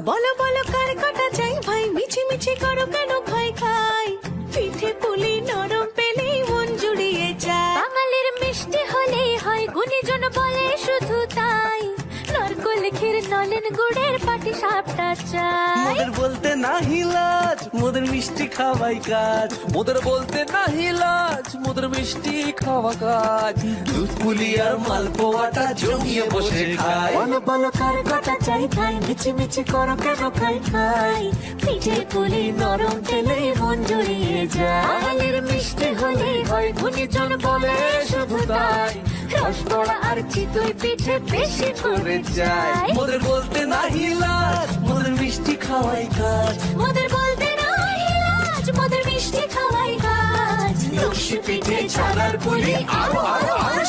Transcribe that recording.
বলো বলো কার কাটা চাই ভাই, মিছি মিছি করো কেন খাই খাই, পিঠে পুলি নরম পেলেই মন জুড়িয়ে যায়। বাঙালির মিষ্টি হলেই হয়, গুণীজন বলে শুধু তাই, নরকোল ক্ষীর নলেন গুড়ের পাটি সাপটা চাই। মোদের বলতে নাহি লাজ, মোদের মিষ্টি খাওয়াই কাজ। মোদের বলতে নাহি লাজ, মোদের মিষ্টি খাওয়া কাজ। দুধ পুলি আর মালপোয়াটা জমিয়ে বসে খায়। বলো বলো কার কাটা চাই ভাই, মিছি মিছি করো কেন খাই খাই, পিঠে পুলি নরম পেলেই মন জুড়িয়ে যায়। বাঙালির মিষ্টি হলেই হয়, গুণীজন বলে শুধু তাই, রসগোল্লা আর চিতই পিঠে বেশি করে চাই। মোদের বলতে নাহি লাজ, মোদের মিষ্টি খাওয়াই কাজ। মোদের বলতে নাই লাজ, মোদের মিষ্টি খাওয়াই কাজ। লক্ষ্মী পিঠে ছানার পুলি আরো আরো আরো